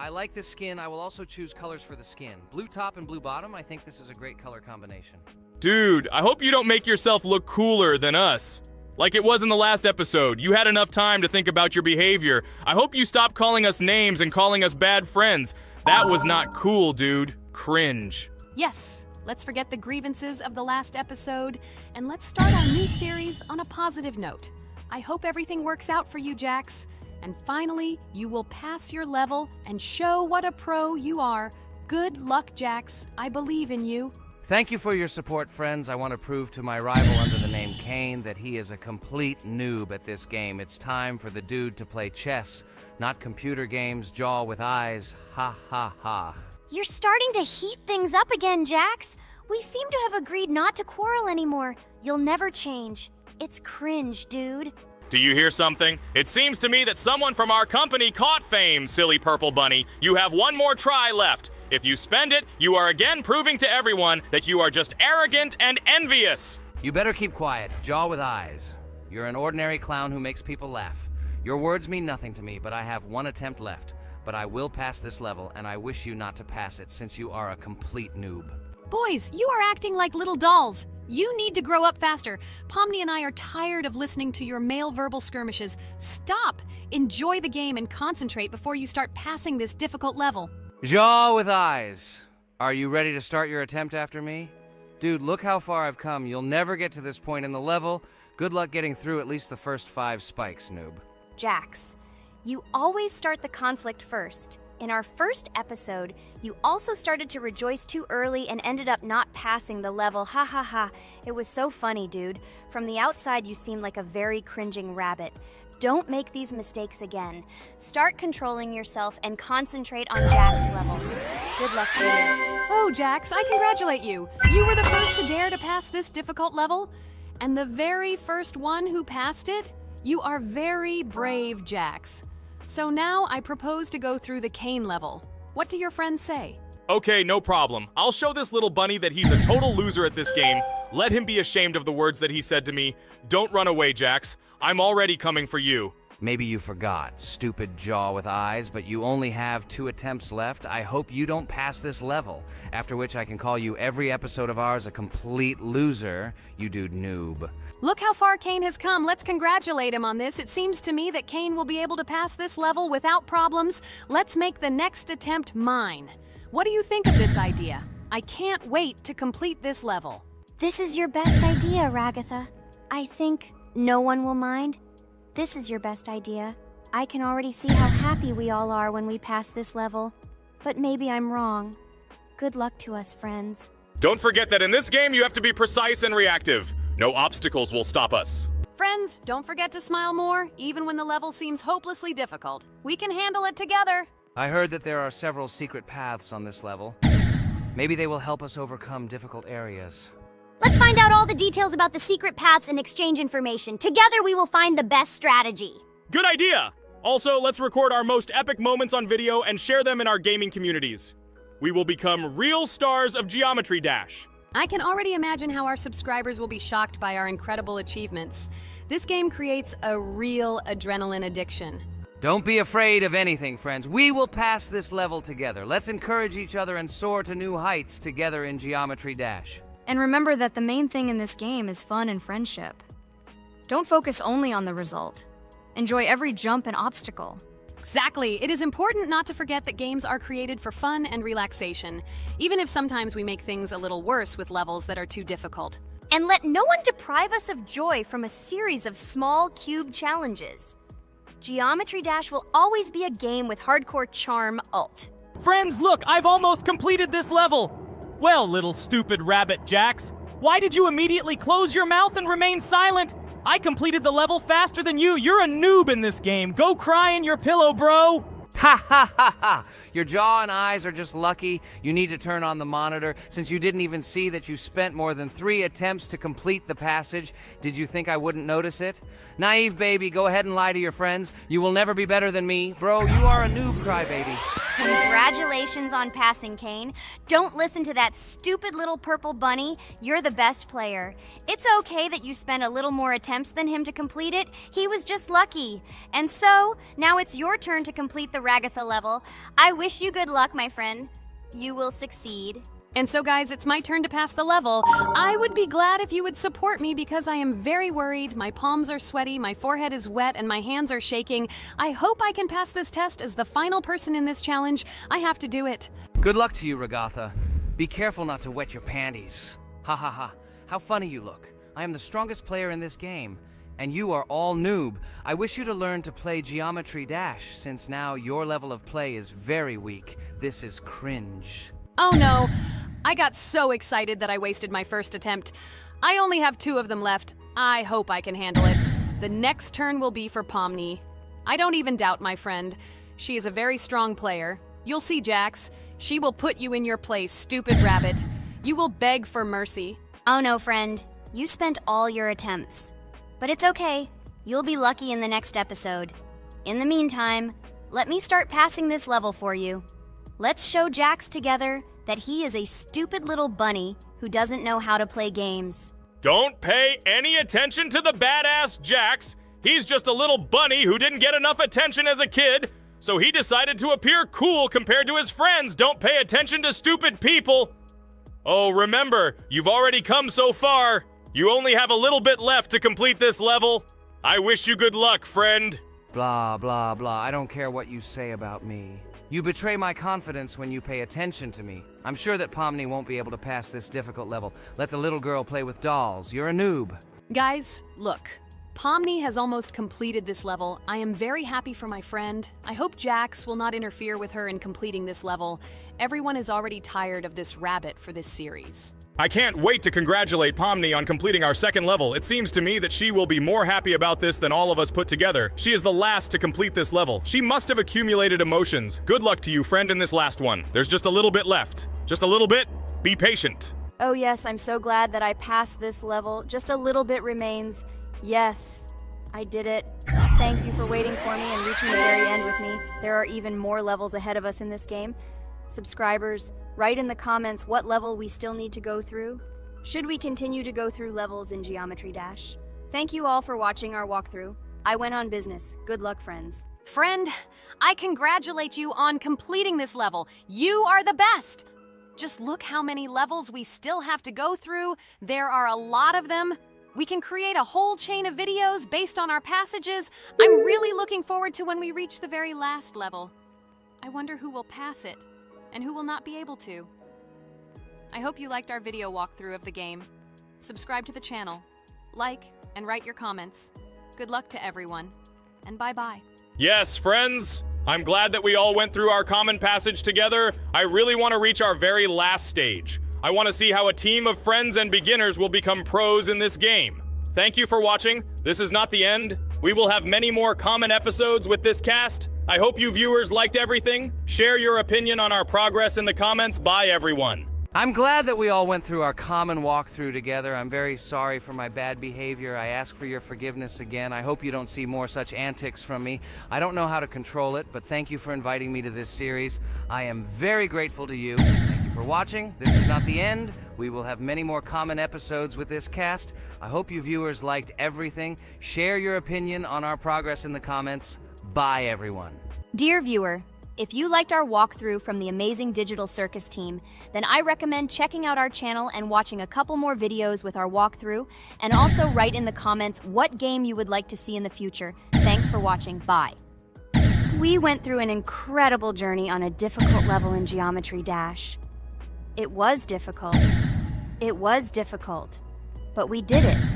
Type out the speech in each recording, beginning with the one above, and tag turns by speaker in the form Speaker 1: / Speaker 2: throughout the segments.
Speaker 1: I like this skin. I will also choose colors for the skin. Blue top and blue bottom. I think this is a great color combination.
Speaker 2: Dude, I hope you don't make yourself look cooler than us. Like it was in the last episode. You had enough time to think about your behavior. I hope you stop calling us names and calling us bad friends. That was not cool, dude. Cringe.
Speaker 3: Yes, let's forget the grievances of the last episode, and let's start our new series on a positive note. I hope everything works out for you, Jax. And finally, you will pass your level and show what a pro you are. Good luck, Jax. I believe in you.
Speaker 1: Thank you for your support, friends. I want to prove to my rival under the name Kane that he is a complete noob at this game. It's time for the dude to play chess, not computer games, jaw with eyes. Ha ha ha.
Speaker 4: You're starting to heat things up again, Jax. We seem to have agreed not to quarrel anymore. You'll never change. It's cringe, dude.
Speaker 2: Do you hear something? It seems to me that someone from our company caught fame, silly purple bunny. You have one more try left. If you spend it, you are again proving to everyone that you are just arrogant and envious.
Speaker 1: You better keep quiet, jaw with eyes. You're an ordinary clown who makes people laugh. Your words mean nothing to me, but I have one attempt left. But I will pass this level, and I wish you not to pass it since you are a complete noob.
Speaker 3: Boys, you are acting like little dolls. You need to grow up faster. Pomni and I are tired of listening to your male verbal skirmishes. Stop! Enjoy the game and concentrate before you start passing this difficult level.
Speaker 1: Jaw with eyes. Are you ready to start your attempt after me? Dude, look how far I've come. You'll never get to this point in the level. Good luck getting through at least the first 5 spikes, noob.
Speaker 4: Jax, you always start the conflict first. In our first episode, you also started to rejoice too early and ended up not passing the level. Ha ha ha. It was so funny, dude. From the outside, you seemed like a very cringing rabbit. Don't make these mistakes again. Start controlling yourself and concentrate on Jack's level. Good luck to you.
Speaker 3: Oh, Jax, I congratulate you. You were the first to dare to pass this difficult level, and the very first one who passed it. You are very brave, Jax. So now I propose to go through the Kane level. What do your friends say?
Speaker 2: Okay, no problem. I'll show this little bunny that he's a total loser at this game. Let him be ashamed of the words that he said to me. Don't run away, Jax. I'm already coming for you.
Speaker 1: Maybe you forgot, stupid jaw with eyes, but you only have 2 attempts left. I hope you don't pass this level, after which I can call you every episode of ours a complete loser, you dude noob.
Speaker 3: Look how far Kane has come. Let's congratulate him on this. It seems to me that Kane will be able to pass this level without problems. Let's make the next attempt mine. What do you think of this idea? I can't wait to complete this level.
Speaker 4: This is your best idea, Ragatha. I think no one will mind. This is your best idea. I can already see how happy we all are when we pass this level. But maybe I'm wrong. Good luck to us, friends.
Speaker 2: Don't forget that in this game you have to be precise and reactive. No obstacles will stop us.
Speaker 3: Friends, don't forget to smile more, even when the level seems hopelessly difficult. We can handle it together.
Speaker 1: I heard that there are several secret paths on this level. Maybe they will help us overcome difficult areas.
Speaker 4: Let's find out all the details about the secret paths and exchange information. Together we will find the best strategy.
Speaker 2: Good idea! Also, let's record our most epic moments on video and share them in our gaming communities. We will become real stars of Geometry Dash.
Speaker 3: I can already imagine how our subscribers will be shocked by our incredible achievements. This game creates a real adrenaline addiction.
Speaker 1: Don't be afraid of anything, friends. We will pass this level together. Let's encourage each other and soar to new heights together in Geometry Dash.
Speaker 5: And remember that the main thing in this game is fun and friendship. Don't focus only on the result. Enjoy every jump and obstacle.
Speaker 3: Exactly. It is important not to forget that games are created for fun and relaxation, even if sometimes we make things a little worse with levels that are too difficult.
Speaker 4: And let no one deprive us of joy from a series of small cube challenges. Geometry Dash will always be a game with hardcore charm ult.
Speaker 6: Friends, look, I've almost completed this level. Well, little stupid rabbit Jax, why did you immediately close your mouth and remain silent? I completed the level faster than you. You're a noob in this game. Go cry in your pillow, bro.
Speaker 1: Ha ha ha ha! Your jaw and eyes are just lucky. You need to turn on the monitor since you didn't even see that you spent more than 3 attempts to complete the passage. Did you think I wouldn't notice it? Naive baby, go ahead and lie to your friends. You will never be better than me. Bro, you are a noob crybaby.
Speaker 4: Congratulations on passing, Kane. Don't listen to that stupid little purple bunny. You're the best player. It's okay that you spent a little more attempts than him to complete it. He was just lucky. And so, now it's your turn to complete the Ragatha level. I wish you good luck, my friend. You will succeed.
Speaker 3: And so, guys, it's my turn to pass the level. I would be glad if you would support me because I am very worried. My palms are sweaty, my forehead is wet, and my hands are shaking. I hope I can pass this test as the final person in this challenge. I have to do it.
Speaker 1: Good luck to you, Ragatha. Be careful not to wet your panties. Ha ha ha. How funny you look. I am the strongest player in this game. And you are all noob. I wish you to learn to play Geometry Dash, since now your level of play is very weak. This is cringe.
Speaker 3: Oh no, I got so excited that I wasted my first attempt. I only have 2 of them left. I hope I can handle it. The next turn will be for Pomni. I don't even doubt my friend. She is a very strong player. You'll see, Jax. She will put you in your place, stupid rabbit. You will beg for mercy.
Speaker 4: Oh no, friend. You spent all your attempts. But it's okay. You'll be lucky in the next episode. In the meantime, let me start passing this level for you. Let's show Jax together that he is a stupid little bunny who doesn't know how to play games.
Speaker 2: Don't pay any attention to the badass Jax. He's just a little bunny who didn't get enough attention as a kid, so he decided to appear cool compared to his friends. Don't pay attention to stupid people. Oh, remember, you've already come so far. You only have a little bit left to complete this level. I wish you good luck, friend.
Speaker 1: Blah, blah, blah. I don't care what you say about me. You betray my confidence when you pay attention to me. I'm sure that Pomni won't be able to pass this difficult level. Let the little girl play with dolls. You're a noob.
Speaker 3: Guys, look. Pomni has almost completed this level. I am very happy for my friend. I hope Jax will not interfere with her in completing this level. Everyone is already tired of this rabbit for this series.
Speaker 2: I can't wait to congratulate Pomni on completing our second level. It seems to me that she will be more happy about this than all of us put together. She is the last to complete this level. She must have accumulated emotions. Good luck to you, friend, in this last one. There's just a little bit left. Just a little bit. Be patient.
Speaker 4: Oh yes, I'm so glad that I passed this level. Just a little bit remains. Yes, I did it. Thank you for waiting for me and reaching the very end with me. There are even more levels ahead of us in this game. Subscribers, write in the comments what level we still need to go through. Should we continue to go through levels in Geometry Dash? Thank you all for watching our walkthrough. I went on business. Good luck, friends.
Speaker 3: Friend, I congratulate you on completing this level. You are the best. Just look how many levels we still have to go through. There are a lot of them. We can create a whole chain of videos based on our passages. I'm really looking forward to when we reach the very last level. I wonder who will pass it and who will not be able to. I hope you liked our video walkthrough of the game. Subscribe to the channel, like, and write your comments. Good luck to everyone, and bye-bye.
Speaker 2: Yes, friends. I'm glad that we all went through our common passage together. I really want to reach our very last stage. I want to see how a team of friends and beginners will become pros in this game. Thank you for watching. This is not the end. We will have many more common episodes with this cast. I hope you viewers liked everything. Share your opinion on our progress in the comments. Bye, everyone.
Speaker 1: I'm glad that we all went through our common walkthrough together. I'm very sorry for my bad behavior. I ask for your forgiveness again. I hope you don't see more such antics from me. I don't know how to control it, but thank you for inviting me to this series. I am very grateful to you. Thank you for watching. This is not the end. We will have many more common episodes with this cast. I hope you viewers liked everything. Share your opinion on our progress in the comments. Bye, everyone.
Speaker 4: Dear viewer, if you liked our walkthrough from the amazing Digital Circus team, then I recommend checking out our channel and watching a couple more videos with our walkthrough, and also write in the comments what game you would like to see in the future. Thanks for watching. Bye. We went through an incredible journey on a difficult level in Geometry Dash. It was difficult. It was difficult. But we did it.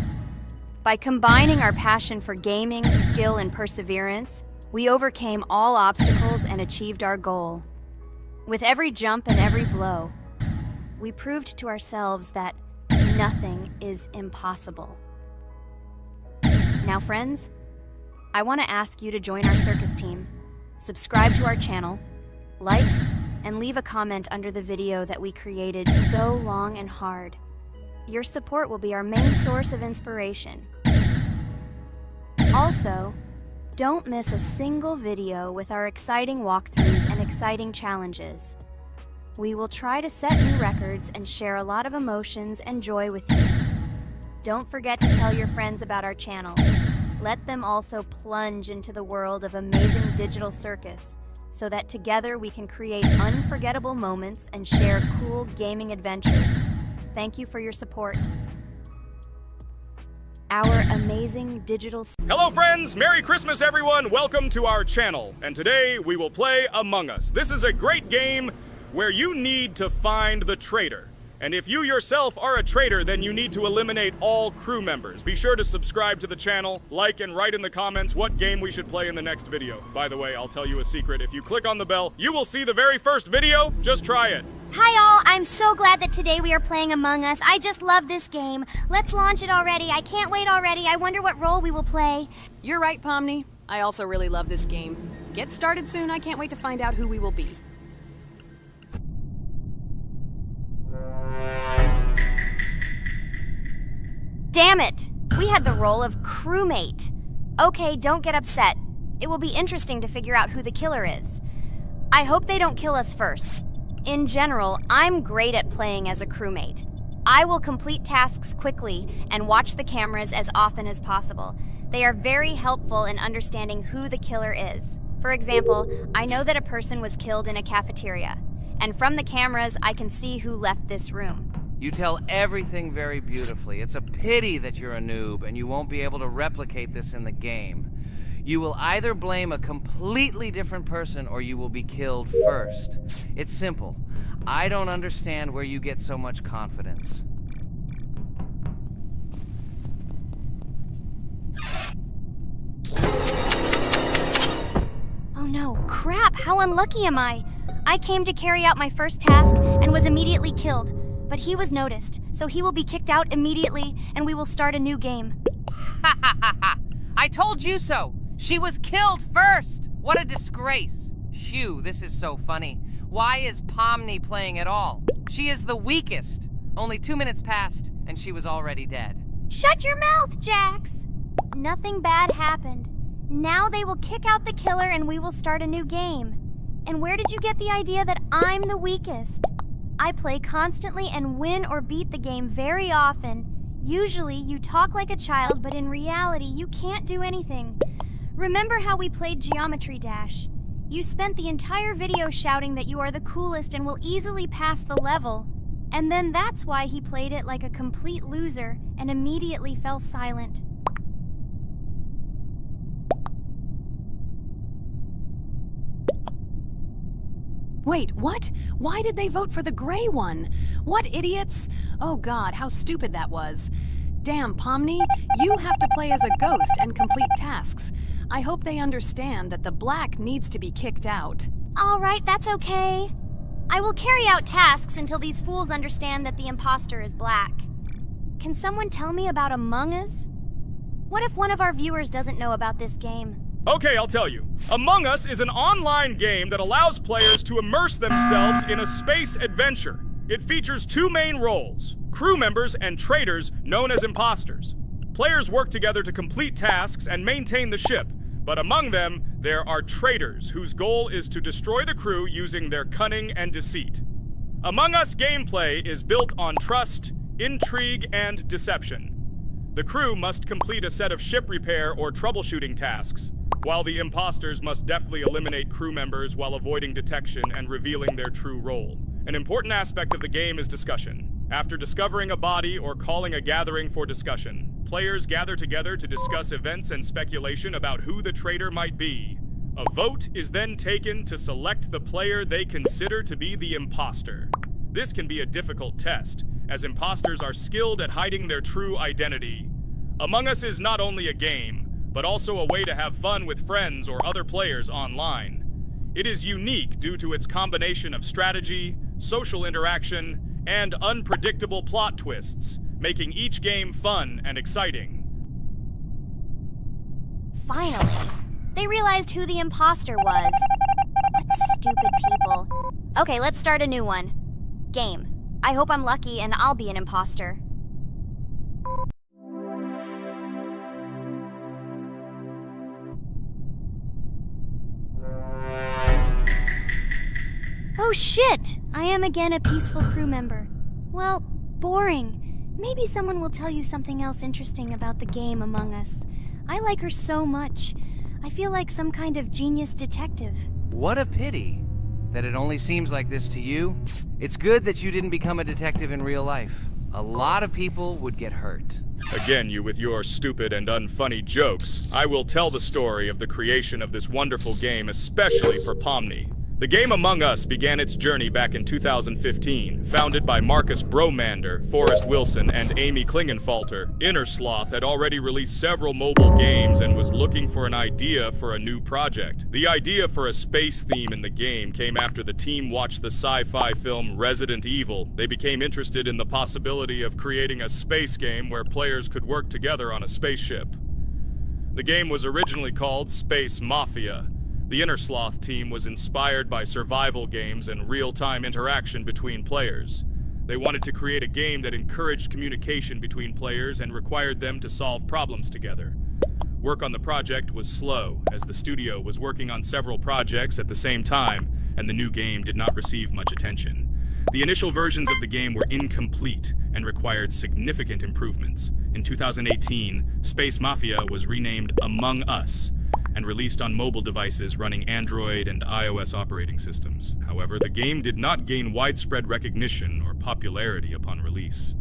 Speaker 4: By combining our passion for gaming, skill, and perseverance, we overcame all obstacles and achieved our goal. With every jump and every blow, we proved to ourselves that nothing is impossible. Now, friends, I want to ask you to join our circus team. Subscribe to our channel, like, and leave a comment under the video that we created so long and hard. Your support will be our main source of inspiration. Also, don't miss a single video with our exciting walkthroughs and exciting challenges. We will try to set new records and share a lot of emotions and joy with you. Don't forget to tell your friends about our channel. Let them also plunge into the world of amazing digital circus so that together we can create unforgettable moments and share cool gaming adventures. Thank you for your support. Our amazing digital...
Speaker 2: Hello friends, Merry Christmas everyone, welcome to our channel. And today we will play Among Us. This is a great game where you need to find the traitor. And if you yourself are a traitor, then you need to eliminate all crew members. Be sure to subscribe to the channel, like and write in the comments what game we should play in the next video. By the way, I'll tell you a secret. If you click on the bell, you will see the very first video. Just try it.
Speaker 4: Hi all, I'm so glad that today we are playing Among Us. I just love this game. Let's launch it already. I can't wait already. I wonder what role we will play.
Speaker 3: You're right, Pomni. I also really love this game. Get started soon. I can't wait to find out who we will be.
Speaker 4: Damn it! We had the role of crewmate. Okay, don't get upset. It will be interesting to figure out who the killer is. I hope they don't kill us first. In general, I'm great at playing as a crewmate. I will complete tasks quickly and watch the cameras as often as possible. They are very helpful in understanding who the killer is. For example, I know that a person was killed in a cafeteria, and from the cameras, I can see who left this room.
Speaker 1: You tell everything very beautifully. It's a pity that you're a noob and you won't be able to replicate this in the game. You will either blame a completely different person or you will be killed first. It's simple. I don't understand where you get so much confidence.
Speaker 4: Oh no, crap, how unlucky am I? I came to carry out my first task and was immediately killed. But he was noticed, so he will be kicked out immediately, and we will start a new game.
Speaker 1: Ha ha ha ha! I told you so! She was killed first! What a disgrace! Phew, this is so funny. Why is Pomni playing at all? She is the weakest. Only 2 minutes passed, and she was already dead.
Speaker 4: Shut your mouth, Jax! Nothing bad happened. Now they will kick out the killer and we will start a new game. And where did you get the idea that I'm the weakest? I play constantly and win or beat the game very often. Usually, you talk like a child, but in reality, you can't do anything. Remember how we played Geometry Dash? You spent the entire video shouting that you are the coolest and will easily pass the level. And then that's why he played it like a complete loser and immediately fell silent.
Speaker 3: Wait, what? Why did they vote for the gray one? What idiots? Oh god, how stupid that was. Damn, Pomni, you have to play as a ghost and complete tasks. I hope they understand that the black needs to be kicked out.
Speaker 4: All right, that's okay. I will carry out tasks until these fools understand that the imposter is black. Can someone tell me about Among Us? What if one of our viewers doesn't know about this game?
Speaker 2: Okay, I'll tell you. Among Us is an online game that allows players to immerse themselves in a space adventure. It features 2 main roles, crew members and traitors known as imposters. Players work together to complete tasks and maintain the ship, but among them, there are traitors whose goal is to destroy the crew using their cunning and deceit. Among Us gameplay is built on trust, intrigue, and deception. The crew must complete a set of ship repair or troubleshooting tasks, while the imposters must deftly eliminate crew members while avoiding detection and revealing their true role. An important aspect of the game is discussion. After discovering a body or calling a gathering for discussion, players gather together to discuss events and speculation about who the traitor might be. A vote is then taken to select the player they consider to be the imposter. This can be a difficult test, as imposters are skilled at hiding their true identity. Among Us is not only a game, but also a way to have fun with friends or other players online. It is unique due to its combination of strategy, social interaction, and unpredictable plot twists, making each game fun and exciting.
Speaker 4: Finally, they realized who the imposter was. What stupid people. Okay, let's start a new one. Game. I hope I'm lucky and I'll be an imposter. Oh shit! I am again a peaceful crew member. Well, boring. Maybe someone will tell you something else interesting about the game Among Us. I like her so much. I feel like some kind of genius detective.
Speaker 1: What a pity that it only seems like this to you. It's good that you didn't become a detective in real life. A lot of people would get hurt.
Speaker 2: Again, you with your stupid and unfunny jokes. I will tell the story of the creation of this wonderful game, especially for Pomni. The game Among Us began its journey back in 2015. Founded by Marcus Bromander, Forrest Wilson, and Amy Klingenfalter, Innersloth had already released several mobile games and was looking for an idea for a new project. The idea for a space theme in the game came after the team watched the sci-fi film Resident Evil. They became interested in the possibility of creating a space game where players could work together on a spaceship. The game was originally called Space Mafia. The Innersloth team was inspired by survival games and real-time interaction between players. They wanted to create a game that encouraged communication between players and required them to solve problems together. Work on the project was slow, as the studio was working on several projects at the same time, and the new game did not receive much attention. The initial versions of the game were incomplete and required significant improvements. In 2018, Space Mafia was renamed Among Us, and released on mobile devices running Android and iOS operating systems. However, the game did not gain widespread recognition or popularity upon release.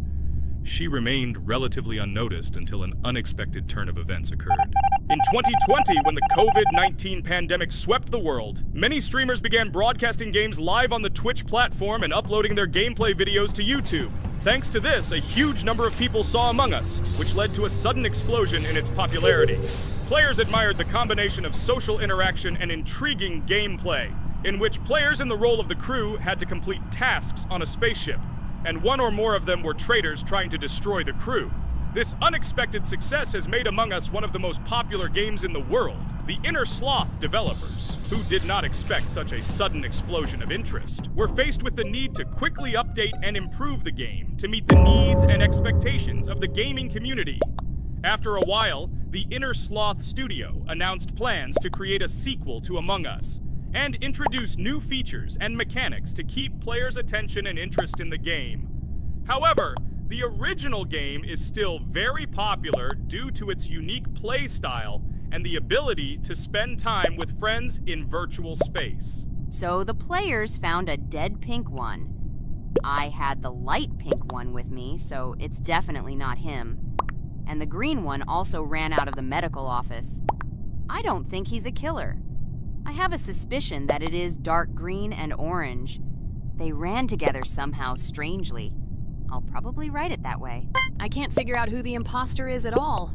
Speaker 2: She remained relatively unnoticed until an unexpected turn of events occurred. In 2020, when the COVID-19 pandemic swept the world, many streamers began broadcasting games live on the Twitch platform and uploading their gameplay videos to YouTube. Thanks to this, a huge number of people saw Among Us, which led to a sudden explosion in its popularity. Players admired the combination of social interaction and intriguing gameplay, in which players in the role of the crew had to complete tasks on a spaceship, and one or more of them were traitors trying to destroy the crew. This unexpected success has made Among Us one of the most popular games in the world. The Innersloth developers, who did not expect such a sudden explosion of interest, were faced with the need to quickly update and improve the game to meet the needs and expectations of the gaming community. After a while, the Innersloth studio announced plans to create a sequel to Among Us and introduce new features and mechanics to keep players' attention and interest in the game. However, the original game is still very popular due to its unique play style and the ability to spend time with friends in virtual space.
Speaker 7: So the players found a dead pink one. I had the light pink one with me, so it's definitely not him. And the green one also ran out of the medical office. I don't think he's a killer. I have a suspicion that it is dark green and orange. They ran together somehow strangely. I'll probably write it that way.
Speaker 3: I can't figure out who the imposter is at all.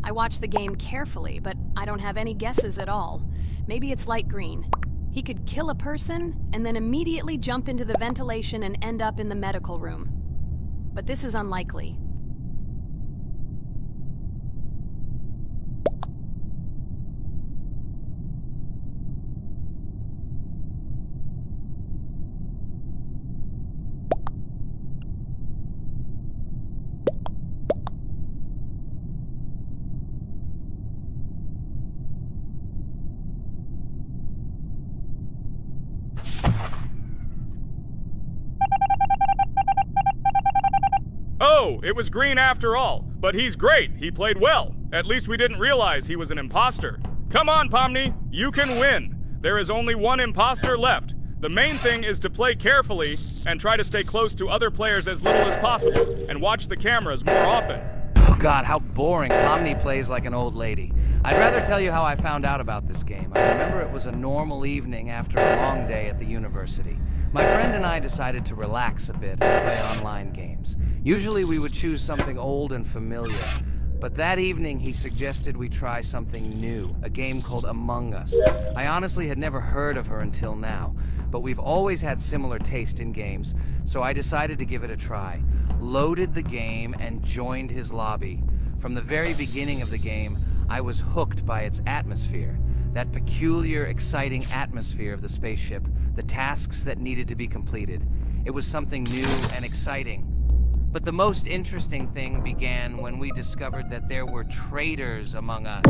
Speaker 3: I watched the game carefully, but I don't have any guesses at all. Maybe it's light green. He could kill a person and then immediately jump into the ventilation and end up in the medical room. But this is unlikely.
Speaker 2: Oh, it was green after all. But he's great. He played well. At least we didn't realize he was an imposter. Come on, Pomni. You can win. There is only one imposter left. The main thing is to play carefully and try to stay close to other players as little as possible and watch the cameras more often.
Speaker 1: Oh God, how boring. Pomni plays like an old lady. I'd rather tell you how I found out about this game. I remember it was a normal evening after a long day at the university. My friend and I decided to relax a bit and play online games. Usually we would choose something old and familiar, but that evening he suggested we try something new, a game called Among Us. I honestly had never heard of her until now, but we've always had similar taste in games, so I decided to give it a try. Loaded the game and joined his lobby. From the very beginning of the game, I was hooked by its atmosphere. That peculiar, exciting atmosphere of the spaceship, the tasks that needed to be completed. It was something new and exciting. But the most interesting thing began when we discovered that there were traitors among us.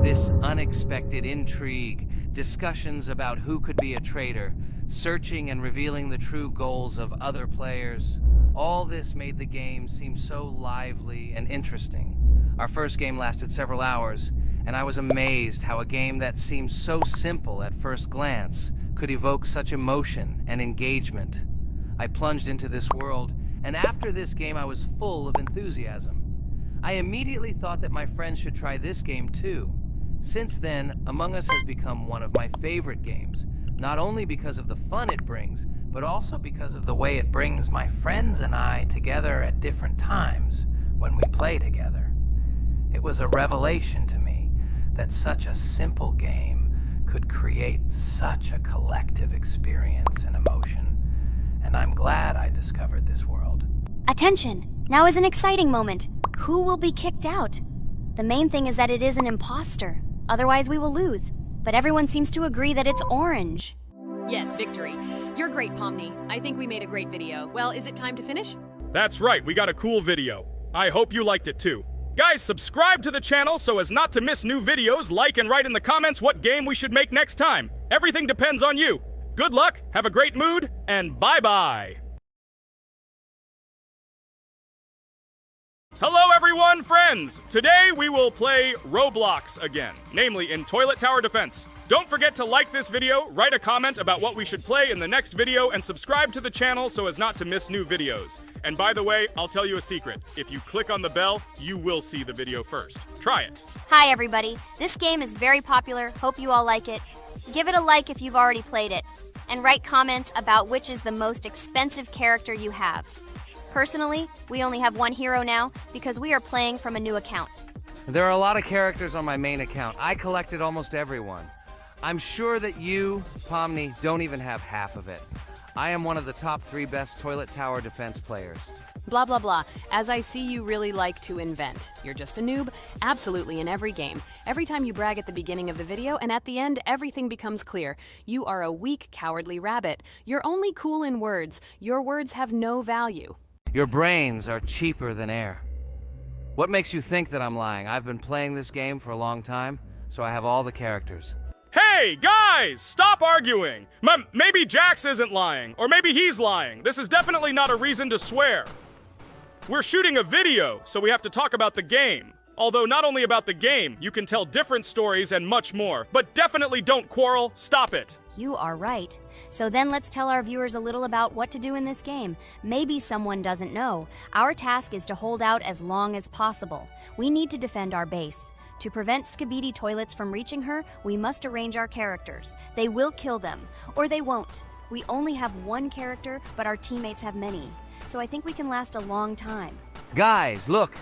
Speaker 1: This unexpected intrigue discussions about who could be a traitor, searching and revealing the true goals of other players. All this made the game seem so lively and interesting. Our first game lasted several hours, and I was amazed how a game that seemed so simple at first glance could evoke such emotion and engagement. I plunged into this world, and after this game I was full of enthusiasm. I immediately thought that my friends should try this game too. Since then, Among Us has become one of my favorite games, not only because of the fun it brings, but also because of the way it brings my friends and I together at different times when we play together. It was a revelation to me that such a simple game could create such a collective experience and emotion, and I'm glad I discovered this world.
Speaker 4: Attention! Now is an exciting moment. Who will be kicked out? The main thing is that it is an imposter. Otherwise, we will lose. But everyone seems to agree that it's orange.
Speaker 3: Yes, victory. You're great, Pomni. I think we made a great video. Well, is it time to finish?
Speaker 2: That's right, we got a cool video. I hope you liked it too. Guys, subscribe to the channel so as not to miss new videos, like and write in the comments what game we should make next time. Everything depends on you. Good luck, have a great mood, and bye-bye. Hello everyone, friends! Today we will play Roblox again, namely in Toilet Tower Defense. Don't forget to like this video, write a comment about what we should play in the next video, and subscribe to the channel so as not to miss new videos. And by the way, I'll tell you a secret. If you click on the bell, you will see the video first. Try it.
Speaker 4: Hi everybody. This game is very popular. Hope you all like it. Give it a like if you've already played it. And write comments about which is the most expensive character you have. Personally, we only have one hero now because we are playing from a new account.
Speaker 1: There are a lot of characters on my main account. I collected almost everyone. I'm sure that you, Pomni, don't even have half of it. I am one of the top 3 best Toilet Tower Defense players.
Speaker 3: Blah, blah, blah. As I see, you really like to invent. You're just a noob? Absolutely, in every game. Every time you brag at the beginning of the video, and at the end, everything becomes clear. You are a weak, cowardly rabbit. You're only cool in words. Your words have no value.
Speaker 1: Your brains are cheaper than air. What makes you think that I'm lying? I've been playing this game for a long time, so I have all the characters.
Speaker 2: Hey, guys! Stop arguing! Maybe Jax isn't lying, or maybe he's lying. This is definitely not a reason to swear. We're shooting a video, so we have to talk about the game. Although not only about the game, you can tell different stories and much more. But definitely don't quarrel. Stop it.
Speaker 4: You are right. So then let's tell our viewers a little about what to do in this game. Maybe someone doesn't know. Our task is to hold out as long as possible. We need to defend our base. To prevent Skibidi Toilets from reaching her, we must arrange our characters. They will kill them, or they won't. We only have one character, but our teammates have many. So I think we can last a long time.
Speaker 1: Guys, look!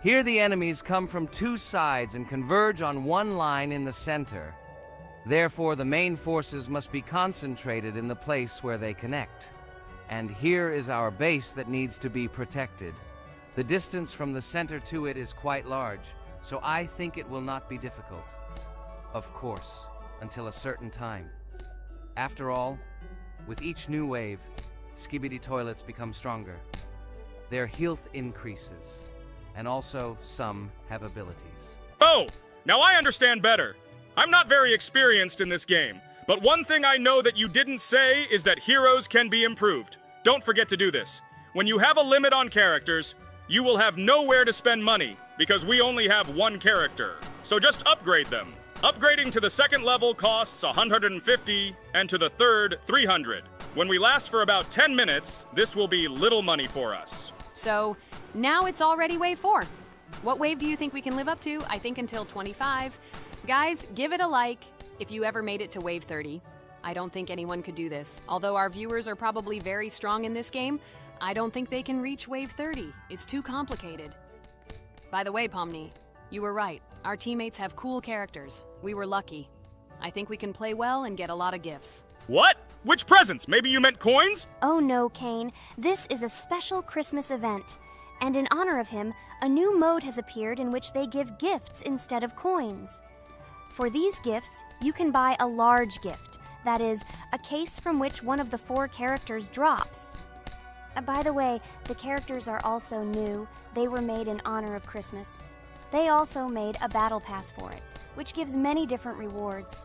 Speaker 1: Here the enemies come from 2 sides and converge on one line in the center. Therefore, the main forces must be concentrated in the place where they connect. And here is our base that needs to be protected. The distance from the center to it is quite large, so I think it will not be difficult. Of course, until a certain time. After all, with each new wave, Skibidi Toilets become stronger. Their health increases, and also some have abilities.
Speaker 2: Oh, now I understand better. I'm not very experienced in this game, but one thing I know that you didn't say is that heroes can be improved. Don't forget to do this. When you have a limit on characters, you will have nowhere to spend money, because we only have one character. So just upgrade them. Upgrading to the 2nd level costs 150, and to the 3rd, 300. When we last for about 10 minutes, this will be little money for us.
Speaker 3: So, now it's already wave 4. What wave do you think we can live up to? I think until 25. Guys, give it a like if you ever made it to wave 30. I don't think anyone could do this. Although our viewers are probably very strong in this game, I don't think they can reach wave 30. It's too complicated. By the way, Pomni, you were right. Our teammates have cool characters. We were lucky. I think we can play well and get a lot of gifts.
Speaker 2: What? Which presents? Maybe you meant coins?
Speaker 4: Oh no, Kane. This is a special Christmas event. And in honor of him, a new mode has appeared in which they give gifts instead of coins. For these gifts, you can buy a large gift. That is, a case from which one of the 4 characters drops. By the way, the characters are also new. They were made in honor of Christmas. They also made a battle pass for it, which gives many different rewards.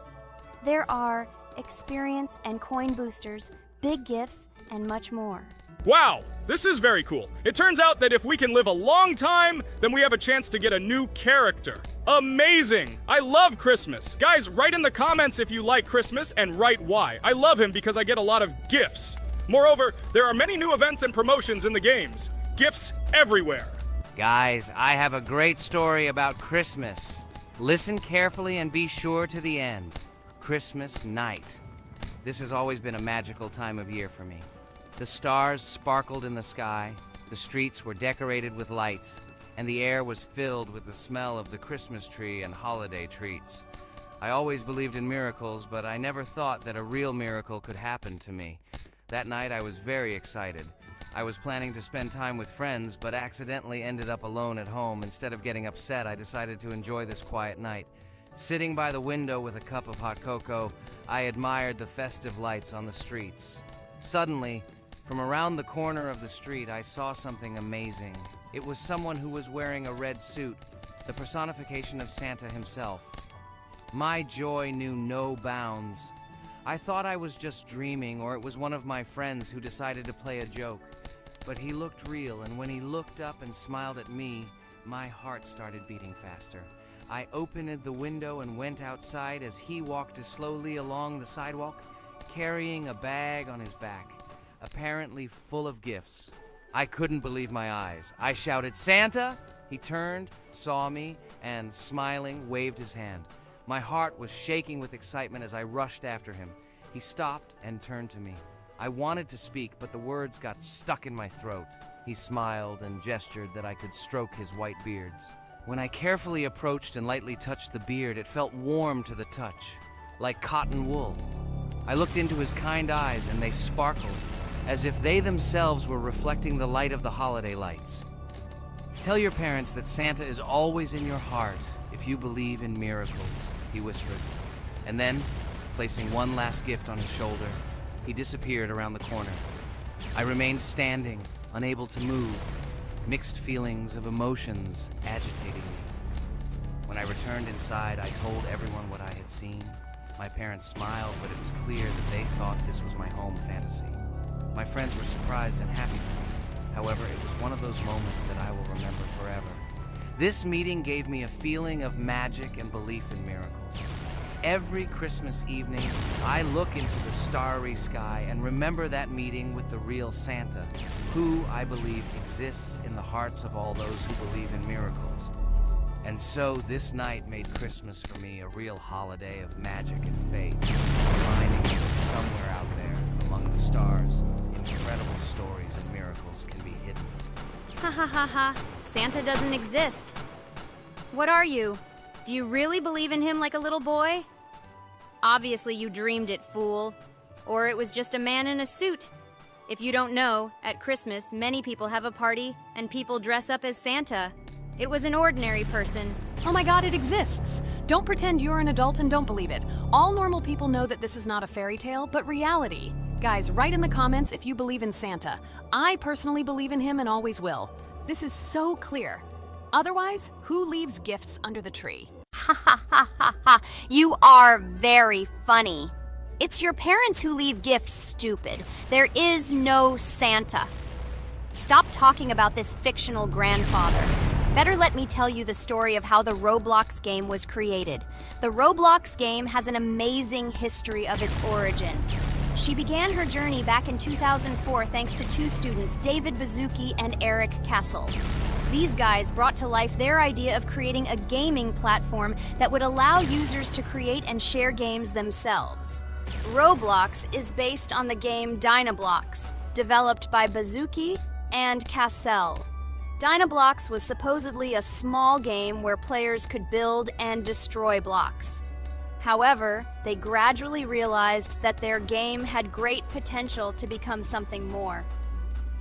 Speaker 4: There are experience and coin boosters, big gifts, and much more.
Speaker 2: Wow, this is very cool. It turns out that if we can live a long time, then we have a chance to get a new character. Amazing! I love Christmas. Guys, write in the comments if you like Christmas and write why. I love him because I get a lot of gifts. Moreover, there are many new events and promotions in the games. Gifts everywhere.
Speaker 1: Guys, I have a great story about Christmas. Listen carefully and be sure to the end. Christmas night. This has always been a magical time of year for me. The stars sparkled in the sky, the streets were decorated with lights, and the air was filled with the smell of the Christmas tree and holiday treats. I always believed in miracles, but I never thought that a real miracle could happen to me. That night I was very excited. I was planning to spend time with friends, but accidentally ended up alone at home. Instead of getting upset, I decided to enjoy this quiet night. Sitting by the window with a cup of hot cocoa, I admired the festive lights on the streets. Suddenly, from around the corner of the street, I saw something amazing. It was someone who was wearing a red suit, the personification of Santa himself. My joy knew no bounds. I thought I was just dreaming, or it was one of my friends who decided to play a joke. But he looked real, and when he looked up and smiled at me, my heart started beating faster. I opened the window and went outside as he walked slowly along the sidewalk, carrying a bag on his back, apparently full of gifts. I couldn't believe my eyes. I shouted, "Santa!" He turned, saw me, and smiling, waved his hand. My heart was shaking with excitement as I rushed after him. He stopped and turned to me. I wanted to speak, but the words got stuck in my throat. He smiled and gestured that I could stroke his white beards. When I carefully approached and lightly touched the beard, it felt warm to the touch, like cotton wool. I looked into his kind eyes, and they sparkled, as if they themselves were reflecting the light of the holiday lights. "Tell your parents that Santa is always in your heart if you believe in miracles," he whispered. And then, placing one last gift on his shoulder, he disappeared around the corner. I remained standing, unable to move, mixed feelings of emotions agitating me. When I returned inside, I told everyone what I had seen. My parents smiled, but it was clear that they thought this was my home fantasy. My friends were surprised and happy for me. However, it was one of those moments that I will remember forever. This meeting gave me a feeling of magic and belief in miracles. Every Christmas evening, I look into the starry sky and remember that meeting with the real Santa, who, I believe, exists in the hearts of all those who believe in miracles. And so this night made Christmas for me a real holiday of magic and faith, reminding me that somewhere out there, among the stars, incredible stories and miracles can be hidden.
Speaker 4: Ha ha ha ha. Santa doesn't exist. What are you? Do you really believe in him like a little boy? Obviously you dreamed it, fool. Or it was just a man in a suit. If you don't know, at Christmas, many people have a party and people dress up as Santa. It was an ordinary person.
Speaker 3: Oh my god, it exists! Don't pretend you're an adult and don't believe it. All normal people know that this is not a fairy tale, but reality. Guys, write in the comments if you believe in Santa. I personally believe in him and always will. This is so clear. Otherwise, who leaves gifts under the tree?
Speaker 4: Ha ha ha ha ha. You are very funny. It's your parents who leave gifts, stupid. There is no Santa. Stop talking about this fictional grandfather. Better let me tell you the story of how the Roblox game was created. The Roblox game has an amazing history of its origin. She began her journey back in 2004 thanks to two students, David Bazuki and Eric Kessel. These guys brought to life their idea of creating a gaming platform that would allow users to create and share games themselves. Roblox is based on the game Dynablox, developed by Bazuki and Cassell. Dynablox was supposedly a small game where players could build and destroy blocks. However, they gradually realized that their game had great potential to become something more.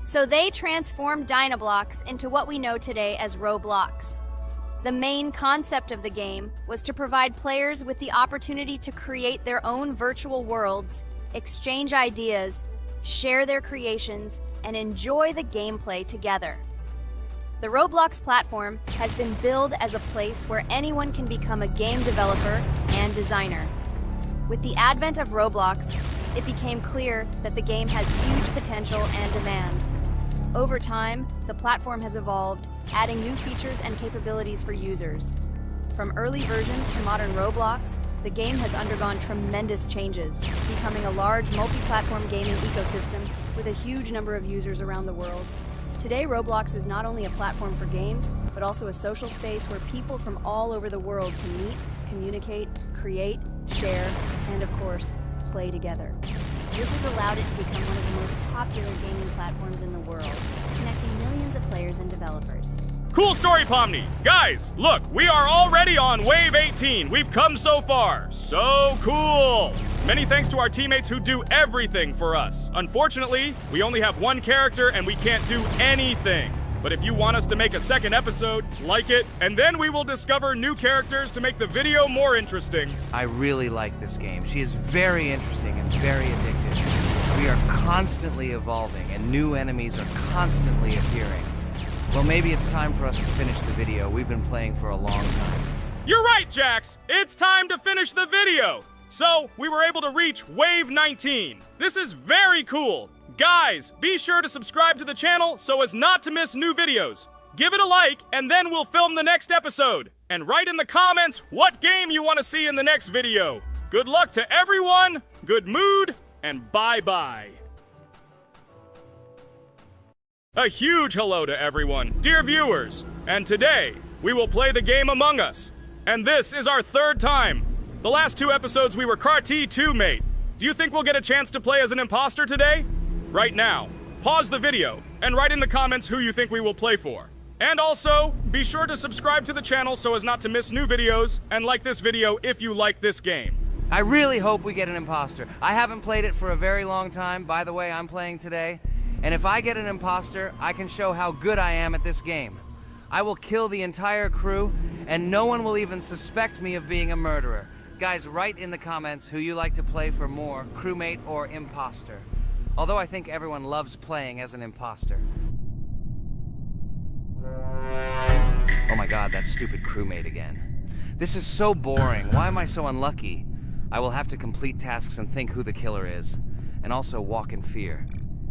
Speaker 4: So they transformed Dynablox into what we know today as Roblox. The main concept of the game was to provide players with the opportunity to create their own virtual worlds, exchange ideas, share their creations, and enjoy the gameplay together. The Roblox platform has been billed as a place where anyone can become a game developer and designer. With the advent of Roblox, it became clear that the game has huge potential and demand. Over time, the platform has evolved, adding new features and capabilities for users. From early versions to modern Roblox, the game has undergone tremendous changes, becoming a large multi-platform gaming ecosystem with a huge number of users around the world. Today, Roblox is not only a platform for games, but also a social space where people from all over the world can meet, communicate, create, share, and of course, play together. This has allowed it to become one of the most popular gaming platforms in the world, connecting millions of players and developers.
Speaker 2: Cool story, Pomni. Guys, look, we are already on Wave 18. We've come so far. So cool. Many thanks to our teammates who do everything for us. Unfortunately, we only have one character and we can't do anything. But if you want us to make a second episode, like it, and then we will discover new characters to make the video more interesting.
Speaker 1: I really like this game. She is very interesting and very addictive. We are constantly evolving and new enemies are constantly appearing. Well, maybe it's time for us to finish the video. We've been playing for a long time.
Speaker 2: You're right, Jax. It's time to finish the video. So, we were able to reach Wave 19. This is very cool. Guys, be sure to subscribe to the channel so as not to miss new videos. Give it a like, and then we'll film the next episode. And write in the comments what game you want to see in the next video. Good luck to everyone, good mood, and bye-bye. A huge hello to everyone, dear viewers. And today, we will play the game Among Us. And this is our third time. The last two episodes we were Carti 2 mate. Do you think we'll get a chance to play as an imposter today? Right now, pause the video and write in the comments who you think we will play for. And also, be sure to subscribe to the channel so as not to miss new videos, and like this video if you like this game.
Speaker 1: I really hope we get an imposter. I haven't played it for a very long time. By the way, I'm playing today. And if I get an imposter, I can show how good I am at this game. I will kill the entire crew, and no one will even suspect me of being a murderer. Guys, write in the comments who you like to play for more, crewmate or imposter. Although I think everyone loves playing as an imposter. Oh my god, that stupid crewmate again. This is so boring. Why am I so unlucky? I will have to complete tasks and think who the killer is. And also walk in fear.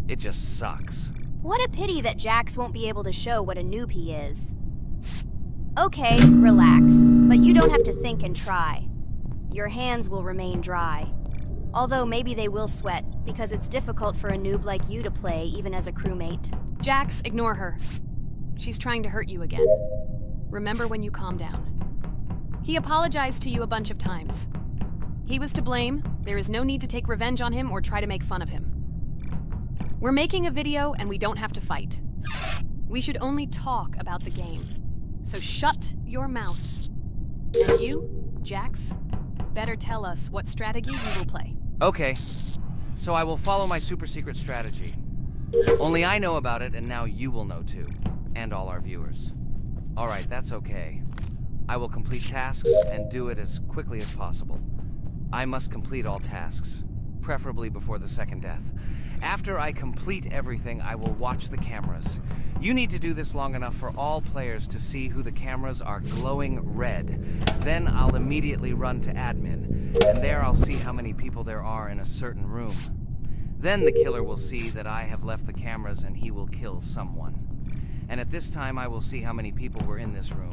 Speaker 1: It just sucks.
Speaker 4: What a pity that Jax won't be able to show what a noob he is. Okay, relax. But you don't have to think and try. Your hands will remain dry. Although maybe they will sweat, because it's difficult for a noob like you to play, even as a crewmate.
Speaker 3: Jax, ignore her. She's trying to hurt you again. Remember when you calm down. He apologized to you a bunch of times. He was to blame. There is no need to take revenge on him or try to make fun of him. We're making a video and we don't have to fight. We should only talk about the game. So shut your mouth. And you, Jax, better tell us what strategy you will play.
Speaker 1: Okay, so I will follow my super secret strategy. Only I know about it, and now you will know too. And all our viewers. Alright, that's okay. I will complete tasks and do it as quickly as possible. I must complete all tasks, preferably before the second death. After I complete everything, I will watch the cameras. You need to do this long enough for all players to see who the cameras are glowing red. Then I'll immediately run to admin, and there I'll see how many people there are in a certain room. Then the killer will see that I have left the cameras and he will kill someone. And at this time I will see how many people were in this room.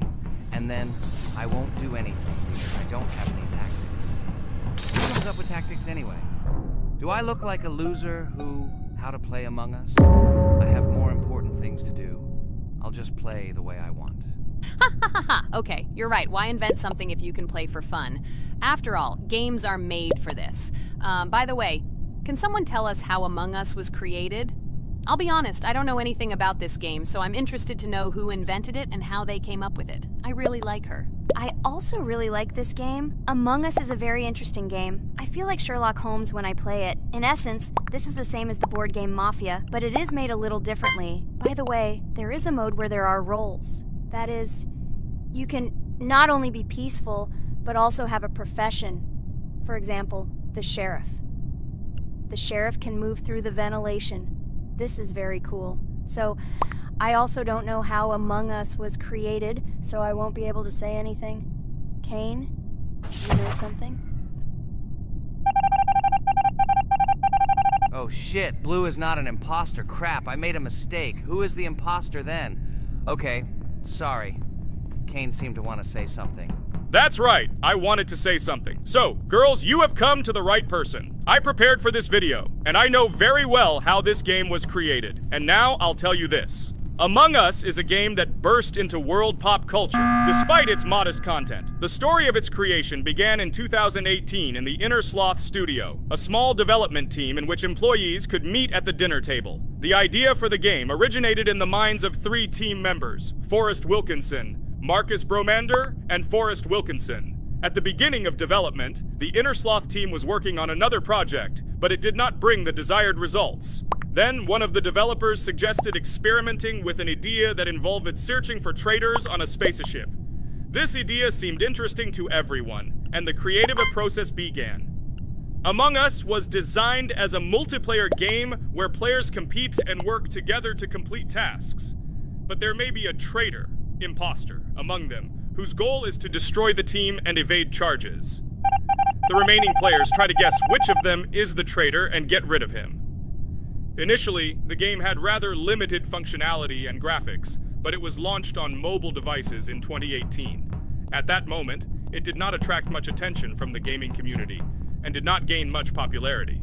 Speaker 1: And then I won't do anything because I don't have any tactics. Who comes up with tactics anyway? Do I look like a loser who, how to play Among Us? I have more important things to do. I'll just play the way I want.
Speaker 3: Ha ha ha ha! Okay, you're right. Why invent something if you can play for fun? After all, games are made for this. By the way, can someone tell us how Among Us was created? I'll be honest, I don't know anything about this game, so I'm interested to know who invented it and how they came up with it. I really like her.
Speaker 4: I also really like this game. Among Us is a very interesting game. I feel like Sherlock Holmes when I play it. In essence, this is the same as the board game Mafia, but it is made a little differently. By the way, there is a mode where there are roles. That is, you can not only be peaceful, but also have a profession. For example, the sheriff. The sheriff can move through the ventilation. This is very cool. So, I also don't know how Among Us was created, so I won't be able to say anything. Kane, you know something?
Speaker 1: Oh shit, Blue is not an imposter. Crap, I made a mistake. Who is the imposter then? Okay, sorry. Kane seemed to want to say something.
Speaker 2: That's right, I wanted to say something. So, girls, you have come to the right person. I prepared for this video, and I know very well how this game was created. And now I'll tell you this. Among Us is a game that burst into world pop culture, despite its modest content. The story of its creation began in 2018 in the Inner Sloth Studio, a small development team in which employees could meet at the dinner table. The idea for the game originated in the minds of 3 team members, Forrest Wilkinson, Marcus Bromander, and Forrest Wilkinson. At the beginning of development, the Inner Sloth team was working on another project, but it did not bring the desired results. Then, one of the developers suggested experimenting with an idea that involved searching for traitors on a spaceship. This idea seemed interesting to everyone, and the creative process began. Among Us was designed as a multiplayer game where players compete and work together to complete tasks. But there may be a traitor, imposter, among them, whose goal is to destroy the team and evade charges. The remaining players try to guess which of them is the traitor and get rid of him. Initially, the game had rather limited functionality and graphics, but it was launched on mobile devices in 2018. At that moment, it did not attract much attention from the gaming community, and did not gain much popularity.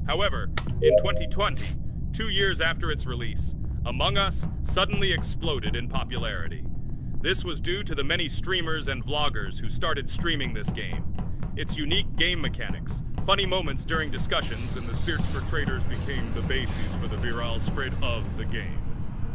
Speaker 2: However, in 2020, 2 years after its release, Among Us suddenly exploded in popularity. This was due to the many streamers and vloggers who started streaming this game. Its unique game mechanics, funny moments during discussions, and the search for traitors became the basis for the viral spread of the game.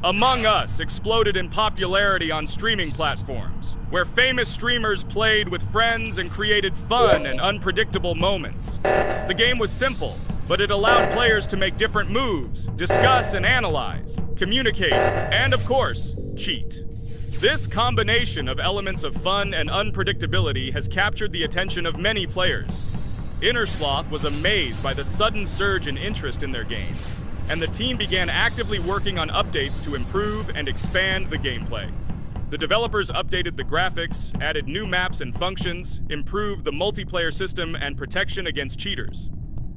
Speaker 2: Among Us exploded in popularity on streaming platforms, where famous streamers played with friends and created fun and unpredictable moments. The game was simple, but it allowed players to make different moves, discuss and analyze, communicate, and of course, cheat. This combination of elements of fun and unpredictability has captured the attention of many players. Inner Sloth was amazed by the sudden surge in interest in their game, and the team began actively working on updates to improve and expand the gameplay. The developers updated the graphics, added new maps and functions, improved the multiplayer system and protection against cheaters.